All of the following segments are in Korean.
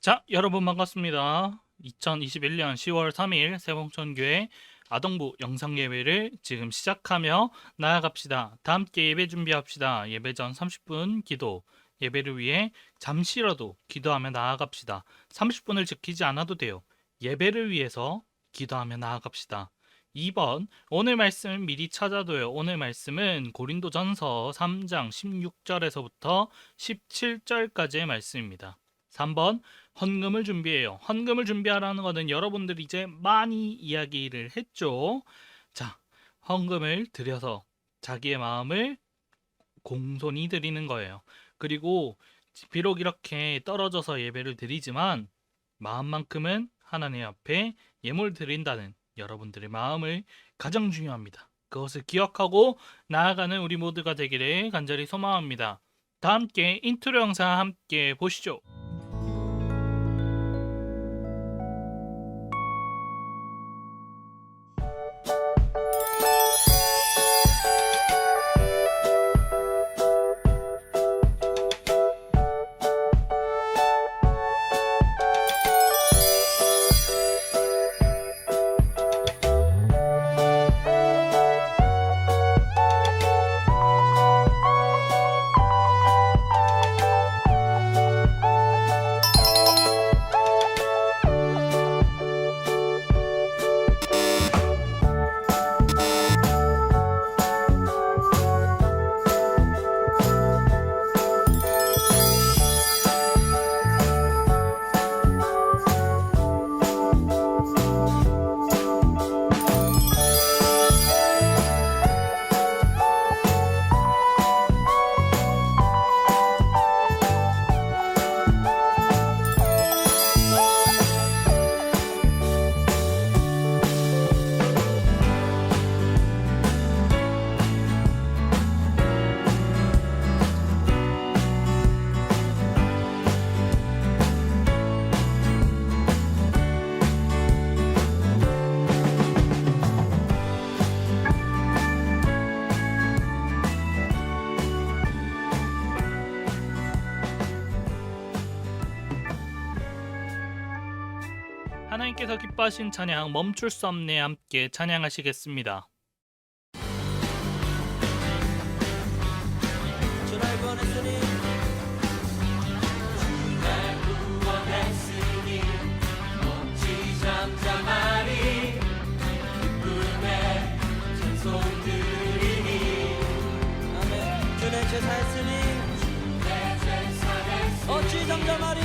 자, 여러분 반갑습니다. 2021년 10월 3일 세봉천교회 아동부 영상예배를 지금 시작하며 나아갑시다. 다 함께 예배 준비합시다. 예배 전 30분 기도, 예배를 위해 잠시라도 기도하며 나아갑시다. 30분을 지키지 않아도 돼요. 예배를 위해서 기도하며 나아갑시다. 2번, 오늘 말씀 미리 찾아둬요. 오늘 말씀은 고린도전서 3장 16절에서부터 17절까지의 말씀입니다. 3번, 헌금을 준비해요. 헌금을 준비하라는 것은 여러분들이 이제 많이 이야기를 했죠. 자, 헌금을 드려서 자기의 마음을 공손히 드리는 거예요. 그리고 비록 이렇게 떨어져서 예배를 드리지만 마음만큼은 하나님 앞에 예물 드린다는 여러분들의 마음을 가장 중요합니다. 그것을 기억하고 나아가는 우리 모두가 되기를 간절히 소망합니다. 다 함께 인트로 영상 함께 보시죠. 하나님께서 기뻐하신 찬양 멈출 수 없네 함께 찬양하시겠습니다. 주날 구원했으니 주날 구원했으니 멈지 잠잠하리 기쁨의 찬송 드리니 아멘. 주내 제사했으니 어찌 잠잠하리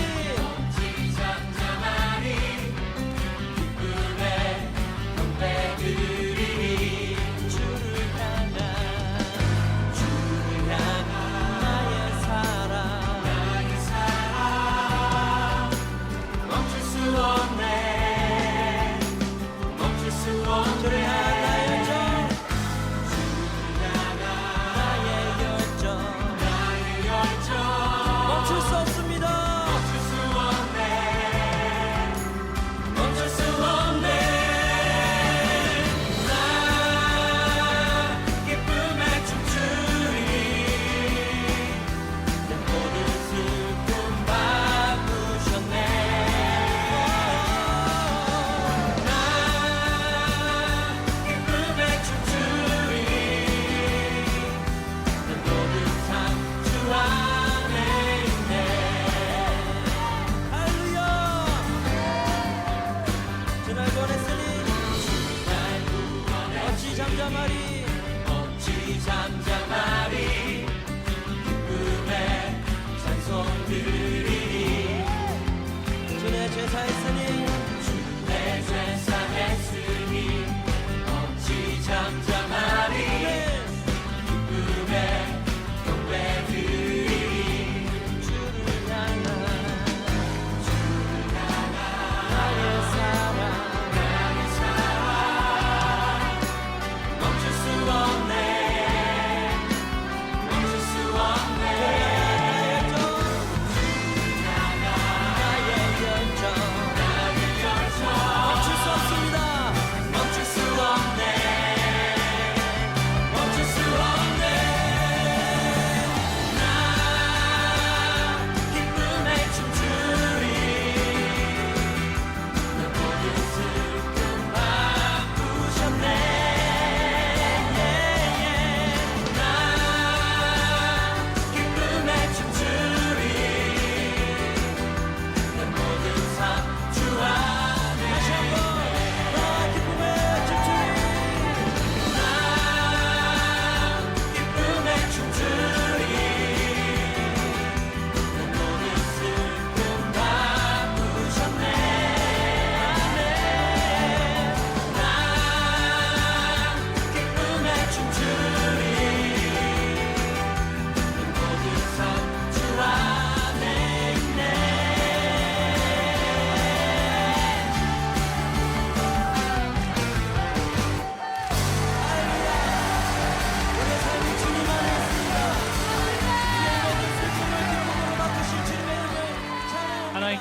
주를 향한 나의 삶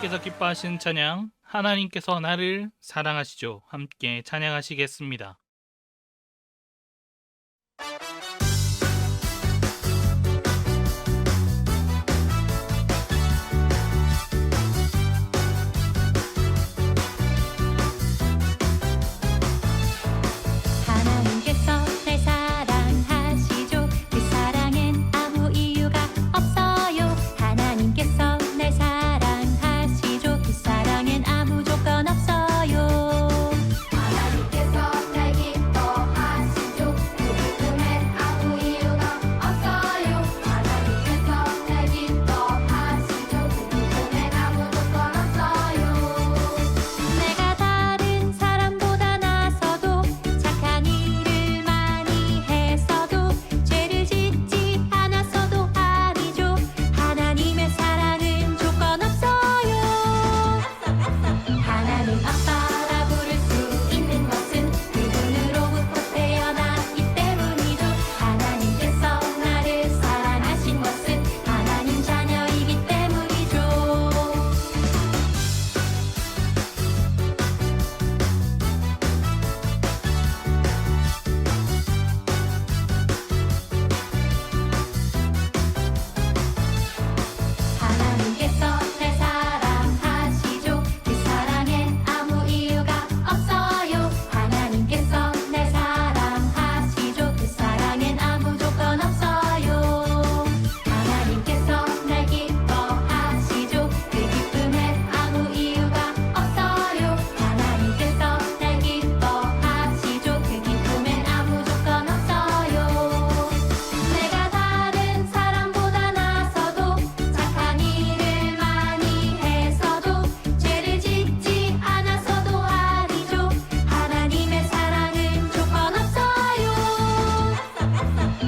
하나님께서 기뻐하신 찬양, 하나님께서 나를 사랑하시죠. 함께 찬양하시겠습니다. 하나님께서 날 사랑하시죠. 그 사랑엔 아무 이유가 없어요. 하나님께서 날 사랑하시죠. 그 사랑엔 아무 조건 없어요. 하나님께서 날 기뻐하시죠. 그 기쁨엔 아무 이유가 없어요. 하나님께서 날 기뻐하시죠. 그 기쁨엔 아무 조건 없어요. 내가 다른 사람보다 나서도 착한 일을 많이 했어도 죄를 짓지 않았어도 아니죠. 하나님의 사랑은 조건 없어요. 하나님 아빠라 부를 수 있는 것은 그분으로부터 태어났기 때문이죠. 하나님께서 나를 사랑하신 것은 하나님 자녀이기 때문이죠. 하나님께서 날 사랑하시죠. 그 사랑엔 아무 이유가 없어요. 하나님께서 날 사랑하시죠. 그 사랑엔 아무 조건 없어요. 하나님께서 날 기뻐하시죠. 그 기쁨엔 아무 이유가 없어요. 하나님께서 날 기뻐하시죠. 그 기쁨엔 아무 조건 없어요. 내가 다른 사람보다 나서도 착한 일을 많이 했어도 죄를 짓지 않았어도 아니죠. 하나님의 사랑은 조건 없어요.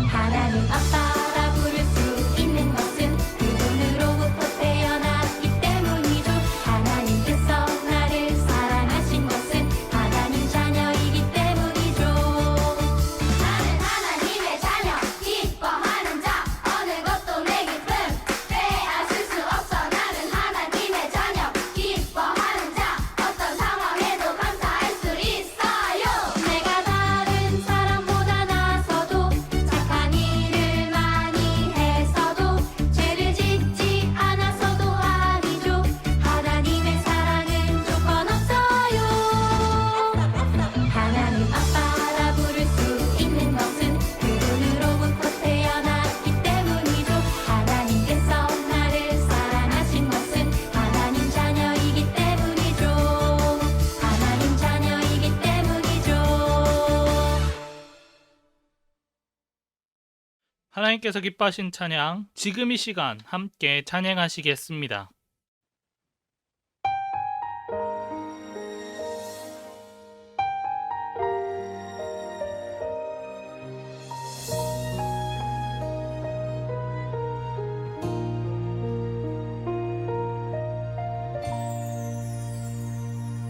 하나님 아빠라 부를 수 있는 것은 그분으로부터 태어났기 때문이죠. 하나님께서 나를 사랑하신 것은 하나님 자녀이기 때문이죠. 나는 하나님의 자녀, 기뻐하는 자, 어느 것도 내 기쁨 빼앗을 수 없어. 나는 하나님의 자녀, 기뻐하는 자, 어떤 상황에도 감사할 수 있어요. 내가 다른 사람보다 나서도 착한 일을 많이 했어도 죄를 짓지 않았어도 아니죠. 하나님의 사랑은 조건 없어요. 하나님 아빠라 부를 수 있는 것은 그분으로부터 태어났기 때문이죠. 하나님께서 나를 사랑하신 것은 하나님 자녀이기 때문이죠. 하나님 자녀이기 때문이죠. 하나님께서 기뻐하신 찬양, 지금 이 시간 함께 찬양하시겠습니다.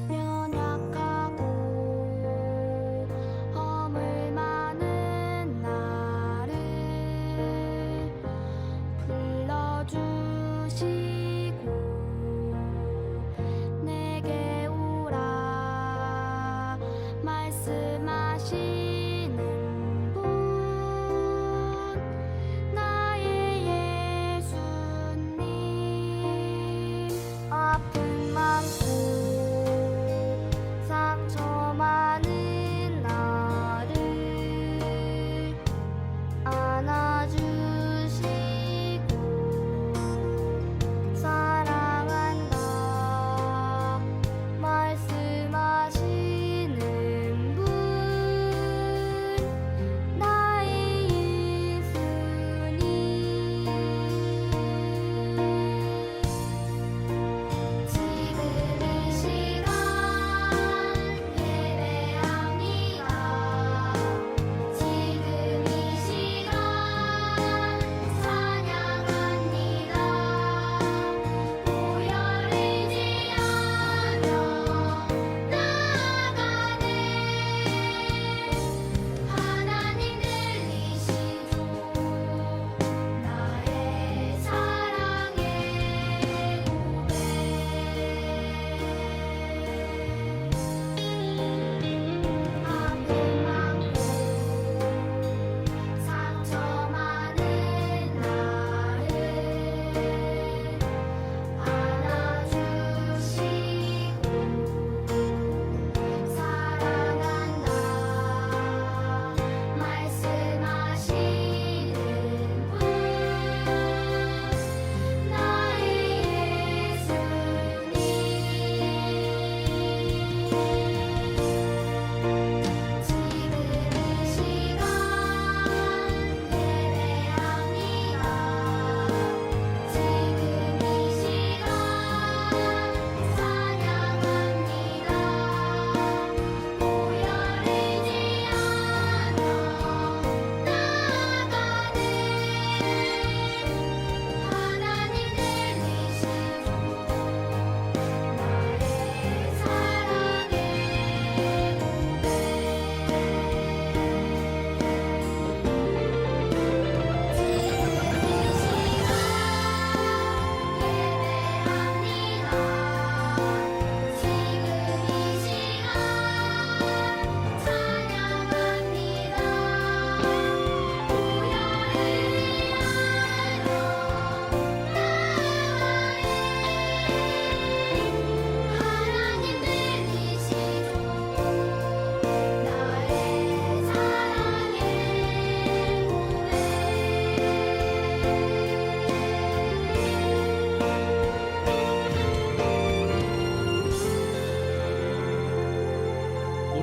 연약하고 허물 많은 나를 불러주시고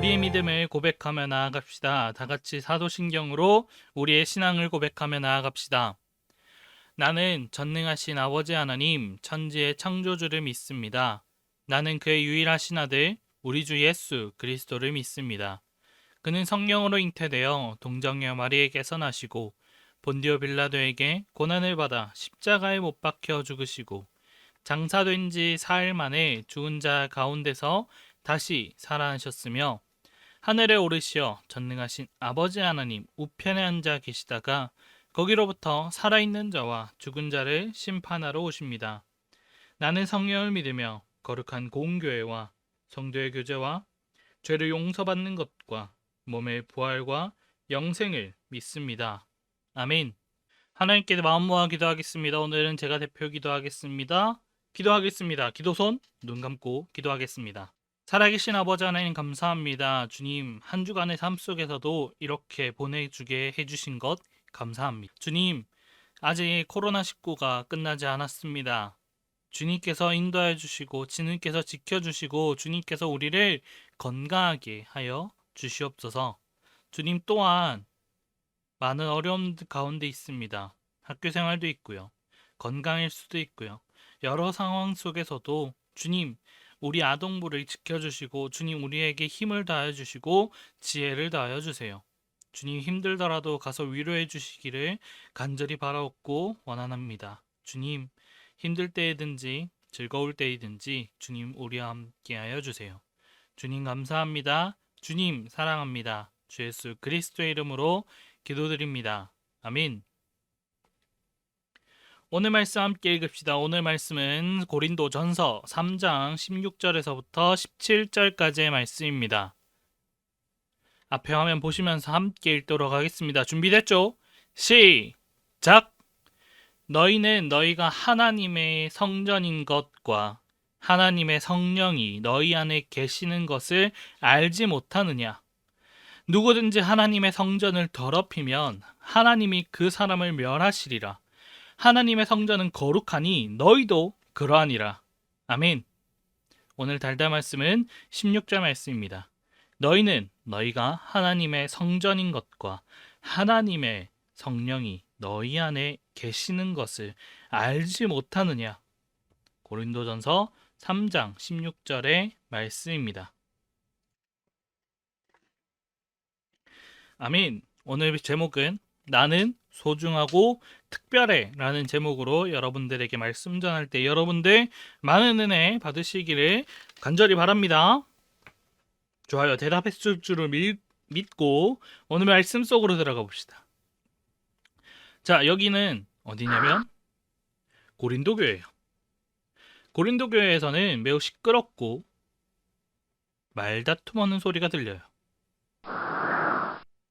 우리의 믿음을 고백하며 나아갑시다. 다 같이 사도신경으로 우리의 신앙을 고백하며 나아갑시다. 나는 전능하신 아버지 하나님, 천지의 창조주를 믿습니다. 나는 그의 유일하신 아들, 우리 주 예수 그리스도를 믿습니다. 그는 성령으로 잉태되어 동정녀 마리에게서 나시고 본디오 빌라도에게 고난을 받아 십자가에 못 박혀 죽으시고 장사된 지 사흘 만에 죽은 자 가운데서 다시 살아나셨으며 하늘에 오르시어 전능하신 아버지 하나님 우편에 앉아 계시다가 거기로부터 살아있는 자와 죽은 자를 심판하러 오십니다. 나는 성령을 믿으며 거룩한 공교회와 성도의 교제와 죄를 용서받는 것과 몸의 부활과 영생을 믿습니다. 아멘. 하나님께 마음 모아 기도하겠습니다. 오늘은 제가 대표 기도하겠습니다. 기도하겠습니다. 기도손 눈 감고 기도하겠습니다. 살아계신 아버지 하나님 감사합니다. 주님, 한 주간의 삶 속에서도 이렇게 보내주게 해주신 것 감사합니다. 주님, 아직 코로나19가 끝나지 않았습니다. 주님께서 인도해 주시고 주님께서 지켜주시고 주님께서 우리를 건강하게 하여 주시옵소서. 주님 또한 많은 어려움 가운데 있습니다. 학교 생활도 있고요. 건강일 수도 있고요. 여러 상황 속에서도 주님, 우리 아동부를 지켜주시고 주님 우리에게 힘을 다해 주시고 지혜를 다하여 주세요. 주님 힘들더라도 가서 위로해 주시기를 간절히 바라옵고 원한합니다. 주님 힘들 때이든지 즐거울 때이든지 주님 우리와 함께하여 주세요. 주님 감사합니다. 주님 사랑합니다. 주 예수 그리스도의 이름으로 기도드립니다. 아멘. 오늘 말씀 함께 읽읍시다. 오늘 말씀은 고린도전서 3장 16절에서부터 17절까지의 말씀입니다. 앞에 화면 보시면서 함께 읽도록 하겠습니다. 준비됐죠? 시작! 너희는 너희가 하나님의 성전인 것과 하나님의 성령이 너희 안에 계시는 것을 알지 못하느냐? 누구든지 하나님의 성전을 더럽히면 하나님이 그 사람을 멸하시리라. 하나님의 성전은 거룩하니 너희도 그러하니라. 아멘. 오늘 달달 말씀은 16절 말씀입니다. 너희는 너희가 하나님의 성전인 것과 하나님의 성령이 너희 안에 계시는 것을 알지 못하느냐. 고린도전서 3장 16절의 말씀입니다. 아멘. 오늘 제목은 나는 소중하고 특별해 라는 제목으로 여러분들에게 말씀 전할 때 여러분들 많은 은혜 받으시기를 간절히 바랍니다. 좋아요. 대답했을 줄을 믿고 오늘 말씀 속으로 들어가 봅시다. 자, 여기는 어디냐면 고린도 교회예요. 고린도 교회에서는 매우 시끄럽고 말다툼하는 소리가 들려요.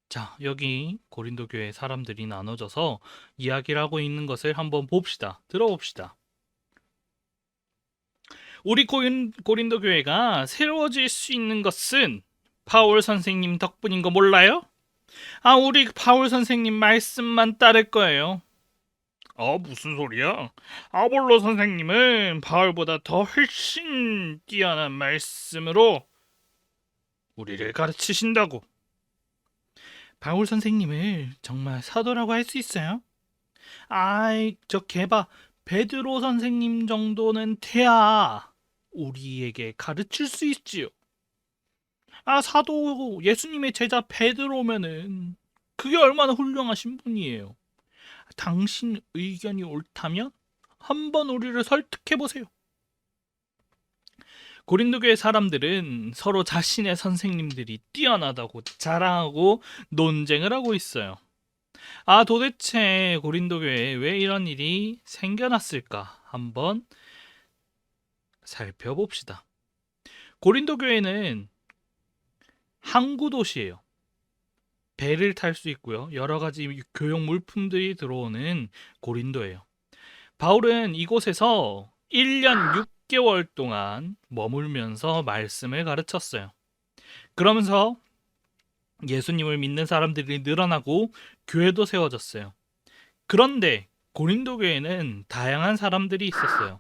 자, 여기 고린도 교회 사람들이 나눠져서 이야기를 하고 있는 것을 한번 봅시다. 들어봅시다. 우리 고린도 교회가 새로워질 수 있는 것은 바울 선생님 덕분인 거 몰라요? 우리 바울 선생님 말씀만 따를 거예요. 무슨 소리야? 아볼로 선생님은 바울보다 더 훨씬 뛰어난 말씀으로 우리를 가르치신다고. 바울 선생님을 정말 사도라고 할 수 있어요? 저 개바 베드로 선생님 정도는 돼야 우리에게 가르칠 수 있지요. 사도 예수님의 제자 베드로면은 그게 얼마나 훌륭하신 분이에요. 당신 의견이 옳다면 한번 우리를 설득해 보세요. 고린도교회 사람들은 서로 자신의 선생님들이 뛰어나다고 자랑하고 논쟁을 하고 있어요. 도대체 고린도교회에 왜 이런 일이 생겨났을까? 한번 살펴봅시다. 고린도교회는 항구 도시예요. 배를 탈 수 있고요. 여러 가지 교육 물품들이 들어오는 고린도예요. 바울은 이곳에서 1년 6개월 동안 머물면서 말씀을 가르쳤어요. 그러면서 예수님을 믿는 사람들이 늘어나고 교회도 세워졌어요. 그런데 고린도 교회는 다양한 사람들이 있었어요.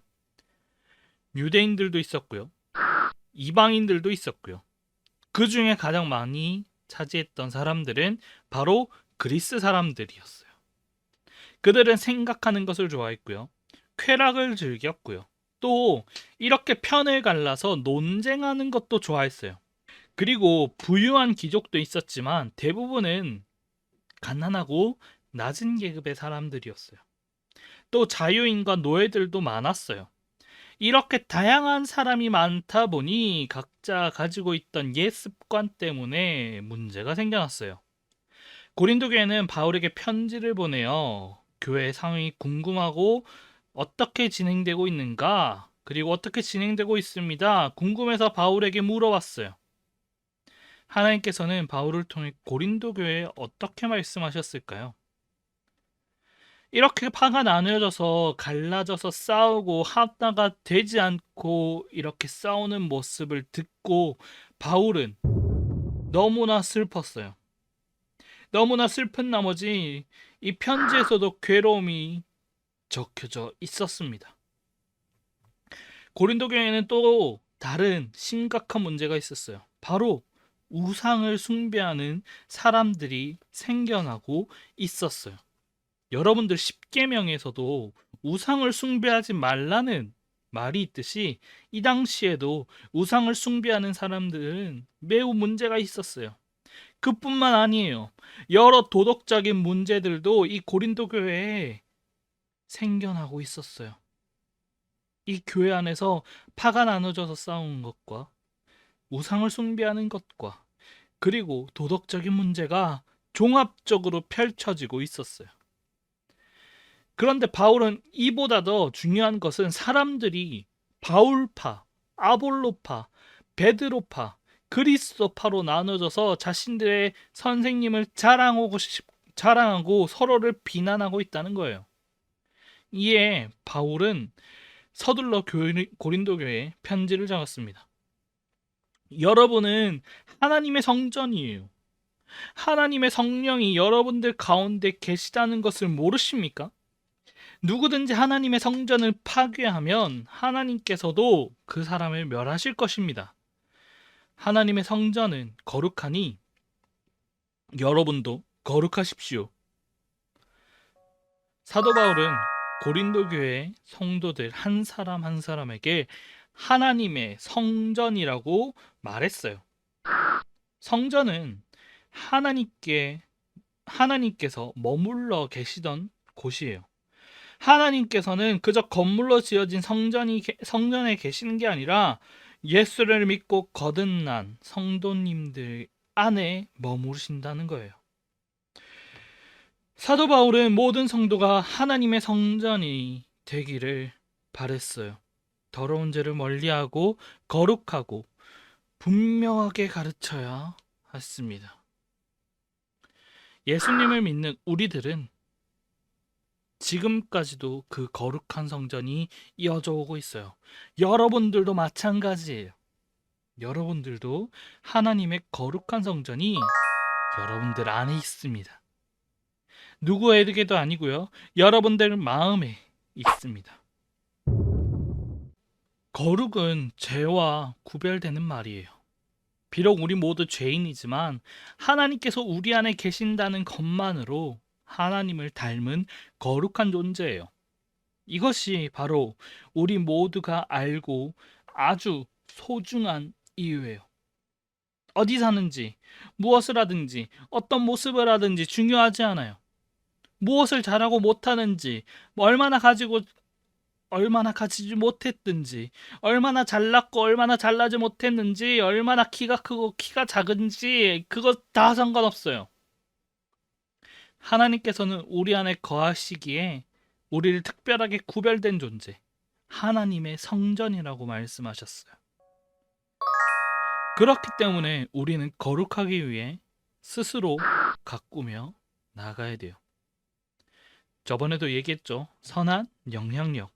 유대인들도 있었고요. 이방인들도 있었고요. 그 중에 가장 많이 차지했던 사람들은 바로 그리스 사람들이었어요. 그들은 생각하는 것을 좋아했고요. 쾌락을 즐겼고요. 또 이렇게 편을 갈라서 논쟁하는 것도 좋아했어요. 그리고 부유한 귀족도 있었지만 대부분은 가난하고 낮은 계급의 사람들이었어요. 또 자유인과 노예들도 많았어요. 이렇게 다양한 사람이 많다 보니 각자 가지고 있던 옛 습관 때문에 문제가 생겨났어요. 고린도 교회는 바울에게 편지를 보내요. 교회 상황이 궁금하고 어떻게 진행되고 있는가, 그리고 어떻게 진행되고 있습니다. 궁금해서 바울에게 물어봤어요. 하나님께서는 바울을 통해 고린도 교회에 어떻게 말씀하셨을까요? 이렇게 파가 나누어져서 갈라져서 싸우고 하나가 되지 않고 이렇게 싸우는 모습을 듣고 바울은 너무나 슬펐어요. 너무나 슬픈 나머지 이 편지에서도 괴로움이 적혀져 있었습니다. 고린도 교회에는 또 다른 심각한 문제가 있었어요. 바로 우상을 숭배하는 사람들이 생겨나고 있었어요. 여러분들 십계명에서도 우상을 숭배하지 말라는 말이 있듯이 이 당시에도 우상을 숭배하는 사람들은 매우 문제가 있었어요. 그뿐만 아니에요. 여러 도덕적인 문제들도 이 고린도 교회에 생겨나고 있었어요. 이 교회 안에서 파가 나눠져서 싸우는 것과 우상을 숭배하는 것과 그리고 도덕적인 문제가 종합적으로 펼쳐지고 있었어요. 그런데 바울은 이보다 더 중요한 것은 사람들이 바울파, 아볼로파, 베드로파, 그리스도파로 나눠져서 자신들의 선생님을 자랑하고 서로를 비난하고 있다는 거예요. 이에 바울은 서둘러 고린도 교회에 편지를 적었습니다. 여러분은 하나님의 성전이에요. 하나님의 성령이 여러분들 가운데 계시다는 것을 모르십니까? 누구든지 하나님의 성전을 파괴하면 하나님께서도 그 사람을 멸하실 것입니다. 하나님의 성전은 거룩하니 여러분도 거룩하십시오. 사도 바울은 고린도 교회 성도들 한 사람 한 사람에게 하나님의 성전이라고 말했어요. 성전은 하나님께서 머물러 계시던 곳이에요. 하나님께서는 그저 건물로 지어진 성전에 계시는 게 아니라 예수를 믿고 거듭난 성도님들 안에 머무르신다는 거예요. 사도 바울은 모든 성도가 하나님의 성전이 되기를 바랬어요. 더러운 죄를 멀리하고 거룩하고 분명하게 가르쳐야 했습니다. 예수님을 믿는 우리들은 지금까지도 그 거룩한 성전이 이어져 오고 있어요. 여러분들도 마찬가지예요. 여러분들도 하나님의 거룩한 성전이 여러분들 안에 있습니다. 누구에게도 아니고요. 여러분들 마음에 있습니다. 거룩은 죄와 구별되는 말이에요. 비록 우리 모두 죄인이지만 하나님께서 우리 안에 계신다는 것만으로 하나님을 닮은 거룩한 존재예요. 이것이 바로 우리 모두가 알고 아주 소중한 이유예요. 어디 사는지, 무엇을 하든지, 어떤 모습을 하든지 중요하지 않아요. 무엇을 잘하고 못하는지, 얼마나 가지지 못했든지, 얼마나 잘났고 얼마나 잘나지 못했는지, 얼마나 키가 크고 키가 작은지 그거 다 상관없어요. 하나님께서는 우리 안에 거하시기에 우리를 특별하게 구별된 존재, 하나님의 성전이라고 말씀하셨어요. 그렇기 때문에 우리는 거룩하기 위해 스스로 가꾸며 나가야 돼요. 저번에도 얘기했죠. 선한 영향력.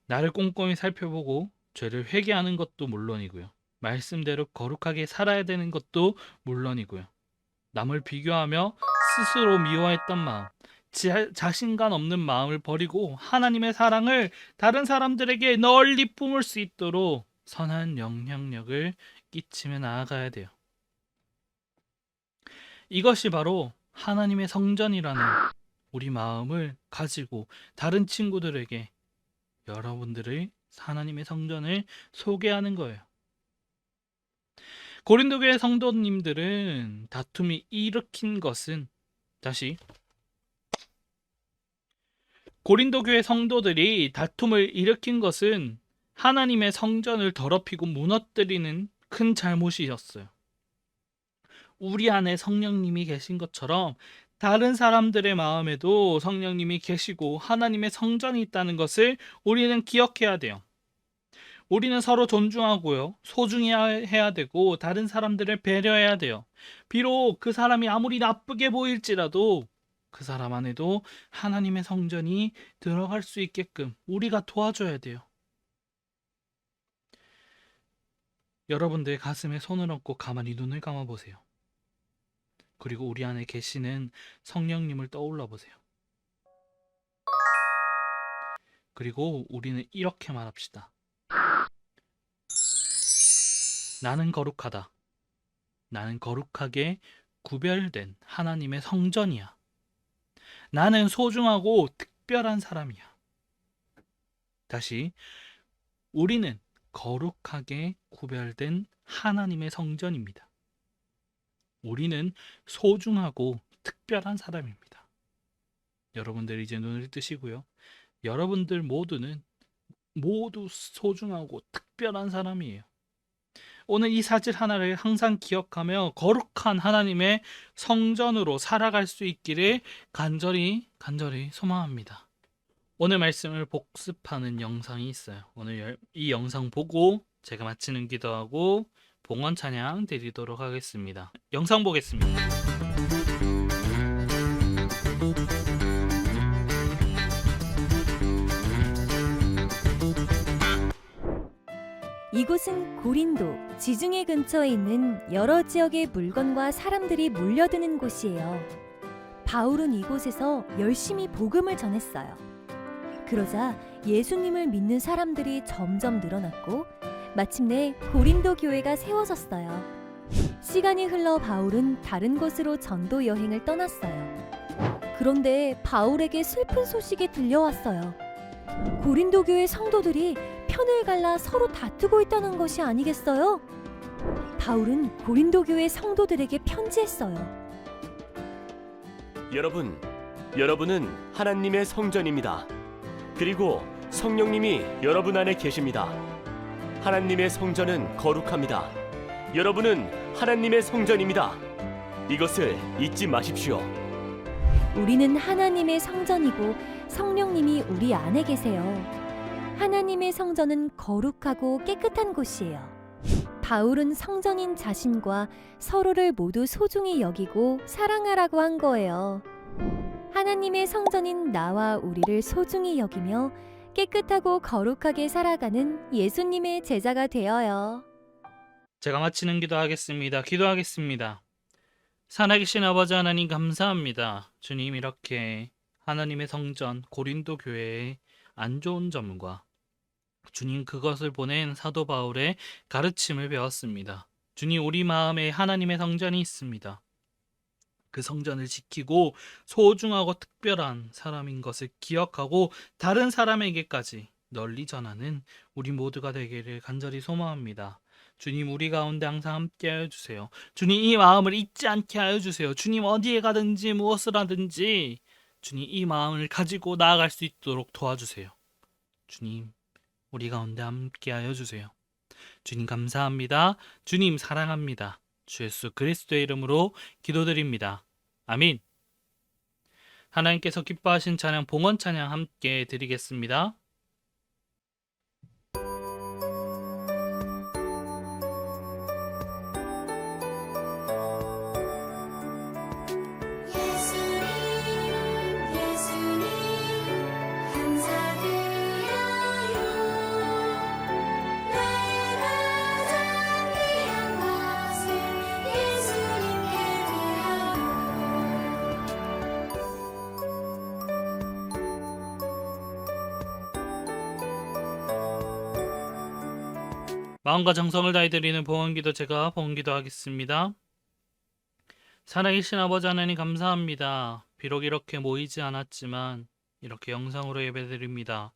나를 꼼꼼히 살펴보고 죄를 회개하는 것도 물론이고요. 말씀대로 거룩하게 살아야 되는 것도 물론이고요. 남을 비교하며 스스로 미워했던 마음, 자신감 없는 마음을 버리고 하나님의 사랑을 다른 사람들에게 널리 뿜을 수 있도록 선한 영향력을 끼치며 나아가야 돼요. 이것이 바로 하나님의 성전이라는 우리 마음을 가지고 다른 친구들에게 여러분들의 하나님의 성전을 소개하는 거예요. 고린도 교회 성도님들은 다툼이 일으킨 것은 고린도 교회 성도들이 다툼을 일으킨 것은 하나님의 성전을 더럽히고 무너뜨리는 큰 잘못이었어요. 우리 안에 성령님이 계신 것처럼 다른 사람들의 마음에도 성령님이 계시고 하나님의 성전이 있다는 것을 우리는 기억해야 돼요. 우리는 서로 존중하고요, 소중히 해야 되고 다른 사람들을 배려해야 돼요. 비록 그 사람이 아무리 나쁘게 보일지라도 그 사람 안에도 하나님의 성전이 들어갈 수 있게끔 우리가 도와줘야 돼요. 여러분들 가슴에 손을 얹고 가만히 눈을 감아보세요. 그리고 우리 안에 계시는 성령님을 떠올려 보세요. 그리고 우리는 이렇게 말합시다. 나는 거룩하다. 나는 거룩하게 구별된 하나님의 성전이야. 나는 소중하고 특별한 사람이야. 다시, 우리는 거룩하게 구별된 하나님의 성전입니다. 우리는 소중하고 특별한 사람입니다. 여러분들 이제 눈을 뜨시고요. 여러분들 모두 소중하고 특별한 사람이에요. 오늘 이 사실 하나를 항상 기억하며 거룩한 하나님의 성전으로 살아갈 수 있기를 간절히 소망합니다. 오늘 말씀을 복습하는 영상이 있어요. 오늘 이 영상 보고 제가 마치는 기도하고 봉헌 찬양 드리도록 하겠습니다. 영상 보겠습니다. 이곳은 고린도, 지중해 근처에 있는 여러 지역의 물건과 사람들이 몰려드는 곳이에요. 바울은 이곳에서 열심히 복음을 전했어요. 그러자 예수님을 믿는 사람들이 점점 늘어났고 마침내 고린도 교회가 세워졌어요. 시간이 흘러 바울은 다른 곳으로 전도 여행을 떠났어요. 그런데 바울에게 슬픈 소식이 들려왔어요. 고린도 교회 성도들이 편을 갈라 서로 다투고 있다는 것이 아니겠어요? 바울은 고린도 교회 성도들에게 편지했어요. 여러분은 하나님의 성전입니다. 그리고 성령님이 여러분 안에 계십니다. 하나님의 성전은 거룩합니다. 여러분은 하나님의 성전입니다. 이것을 잊지 마십시오. 우리는 하나님의 성전이고 성령님이 우리 안에 계세요. 하나님의 성전은 거룩하고 깨끗한 곳이에요. 바울은 성전인 자신과 서로를 모두 소중히 여기고 사랑하라고 한 거예요. 하나님의 성전인 나와 우리를 소중히 여기며 깨끗하고 거룩하게 살아가는 예수님의 제자가 되어요. 제가 마치는 기도하겠습니다. 살아계신 아버지 하나님 감사합니다. 주님, 이렇게 하나님의 성전 고린도 교회의 안 좋은 점과 주님 그것을 보낸 사도 바울의 가르침을 배웠습니다. 주님, 우리 마음에 하나님의 성전이 있습니다. 그 성전을 지키고 소중하고 특별한 사람인 것을 기억하고 다른 사람에게까지 널리 전하는 우리 모두가 되기를 간절히 소망합니다. 주님, 우리 가운데 항상 함께 하여 주세요. 주님, 이 마음을 잊지 않게 하여 주세요. 주님, 어디에 가든지 무엇을 하든지 주님, 이 마음을 가지고 나아갈 수 있도록 도와주세요. 주님, 우리 가운데 함께 하여 주세요. 주님, 감사합니다. 주님, 사랑합니다. 주 예수 그리스도의 이름으로 기도드립니다. 아멘. 하나님께서 기뻐하신 찬양, 봉헌 찬양 함께 드리겠습니다. 마음과 정성을 다해 드리는 봉헌기도 제가 봉헌기도 하겠습니다. 살아계신 아버지 하나님 감사합니다. 비록 이렇게 모이지 않았지만 이렇게 영상으로 예배드립니다.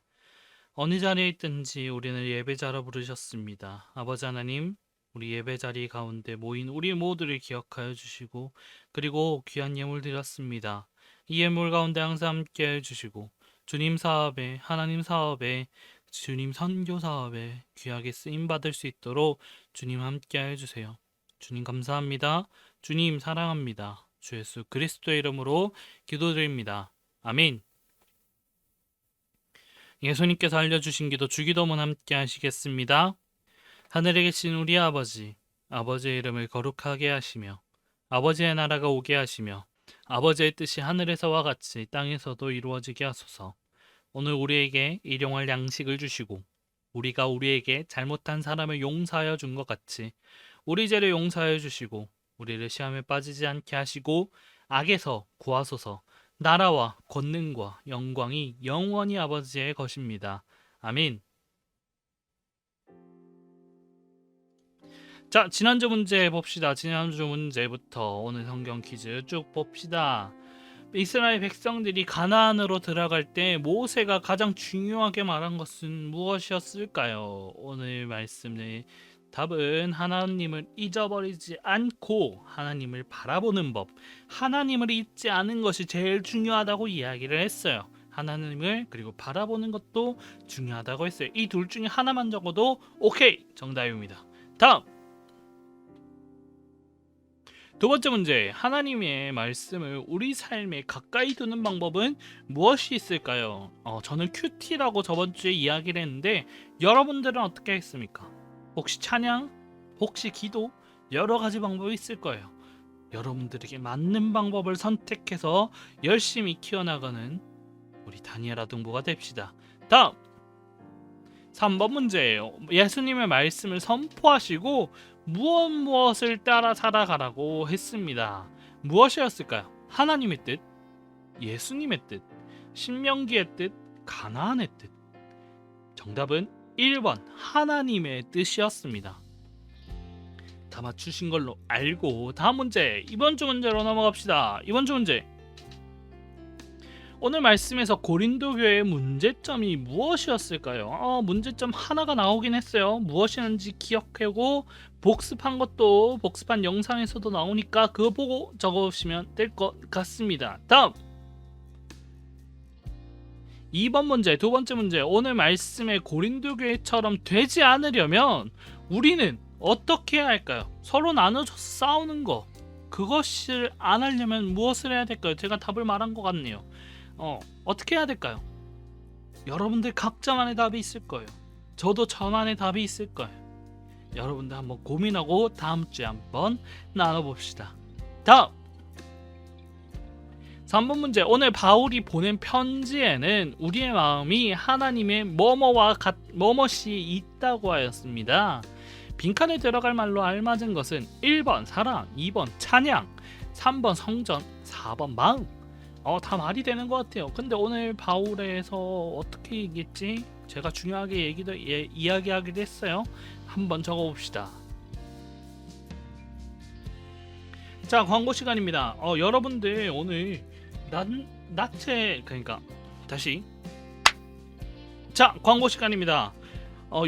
어느 자리에 있든지 우리는 예배자라 부르셨습니다. 아버지 하나님, 우리 예배자리 가운데 모인 우리 모두를 기억하여 주시고 그리고 귀한 예물 드렸습니다. 이 예물 가운데 항상 함께 해주시고 주님 사업에, 하나님 사업에, 주님 선교 사업에 귀하게 쓰임받을 수 있도록 주님 함께 해주세요. 주님 감사합니다. 주님 사랑합니다. 주 예수 그리스도의 이름으로 기도드립니다. 아멘. 예수님께서 알려주신 기도 주기도문 함께 하시겠습니다. 하늘에 계신 우리 아버지, 아버지의 이름을 거룩하게 하시며 아버지의 나라가 오게 하시며 아버지의 뜻이 하늘에서와 같이 땅에서도 이루어지게 하소서. 오늘 우리에게 일용할 양식을 주시고 우리가 우리에게 잘못한 사람을 용서하여 준 것 같이 우리 죄를 용서하여 주시고 우리를 시험에 빠지지 않게 하시고 악에서 구하소서. 나라와 권능과 영광이 영원히 아버지의 것입니다. 아멘. 자, 지난주 문제 봅시다. 지난주 문제부터 오늘 성경 퀴즈 쭉 봅시다. 이스라엘 백성들이 가나안으로 들어갈 때 모세가 가장 중요하게 말한 것은 무엇이었을까요? 오늘 말씀의 답은 하나님을 잊어버리지 않고 하나님을 바라보는 법, 하나님을 잊지 않은 것이 제일 중요하다고 이야기를 했어요. 하나님을 그리고 바라보는 것도 중요하다고 했어요. 이 둘 중에 하나만 적어도 오케이! 정답입니다. 다음! 두 번째 문제, 하나님의 말씀을 우리 삶에 가까이 두는 방법은 무엇이 있을까요? 저는 큐티라고 저번주에 이야기를 했는데 여러분들은 어떻게 했습니까? 혹시 찬양? 혹시 기도? 여러 가지 방법이 있을 거예요. 여러분들에게 맞는 방법을 선택해서 열심히 키워나가는 우리 다니엘 아동부가 됩시다. 다음! 3번 문제예요. 예수님의 말씀을 선포하시고 무엇을 따라 살아가라고 했습니다. 무엇이었을까요? 하나님의 뜻, 예수님의 뜻, 신명기의 뜻, 가나안의 뜻. 정답은 1번 하나님의 뜻이었습니다. 다 맞추신 걸로 알고 다음 문제, 이번 주 문제로 넘어갑시다. 이번 주 문제, 오늘 말씀에서 고린도 교회의 문제점이 무엇이었을까요? 문제점 하나가 나오긴 했어요. 무엇이었는지 기억하고 복습한 영상에서도 나오니까 그거 보고 적어보시면 될 것 같습니다. 다음 2번 문제, 두 번째 문제, 오늘 말씀의 고린도 교회처럼 되지 않으려면 우리는 어떻게 해야 할까요? 서로 나눠줘서 싸우는 거, 그것을 안 하려면 무엇을 해야 될까요? 제가 답을 말한 것 같네요. 어떻게 해야 될까요? 여러분들 각자만의 답이 있을 거예요. 저도 저만의 답이 있을 거예요. 여러분들 한번 고민하고 다음 주에 한번 나눠봅시다. 다음 3번 문제, 오늘 바울이 보낸 편지에는 우리의 마음이 하나님의 뭐뭇이 있다고 하였습니다. 빈칸에 들어갈 말로 알맞은 것은 1번 사랑, 2번 찬양, 3번 성전, 4번 마음. 다 말이 되는 것 같아요. 근데 오늘 바울에서 어떻게 얘기했지? 제가 중요하게 이야기하기도 했어요. 한번 적어봅시다. 자, 광고 시간입니다. 여러분들 오늘 다시 자, 광고 시간입니다.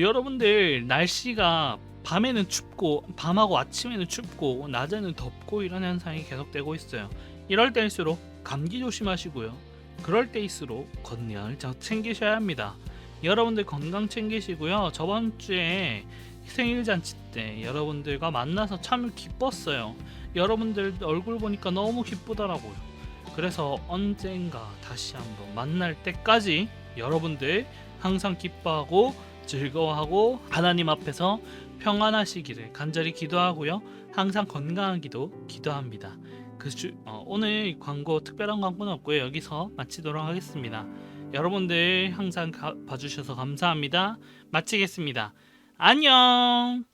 여러분들 날씨가 밤에는 춥고 밤하고 아침에는 춥고 낮에는 덥고 이런 현상이 계속되고 있어요. 이럴 때일수록 감기 조심하시고요. 그럴 때일수록 건강을 챙기셔야 합니다. 여러분들 건강 챙기시고요. 저번 주에 생일 잔치 때 여러분들과 만나서 참 기뻤어요. 여러분들 얼굴 보니까 너무 기쁘더라고요. 그래서 언젠가 다시 한번 만날 때까지 여러분들 항상 기뻐하고 즐거워하고 하나님 앞에서 평안하시기를 간절히 기도하고요. 항상 건강하기도 기도합니다. 오늘 광고, 특별한 광고는 없고요. 여기서 마치도록 하겠습니다. 여러분들 항상 봐주셔서 감사합니다. 마치겠습니다. 안녕.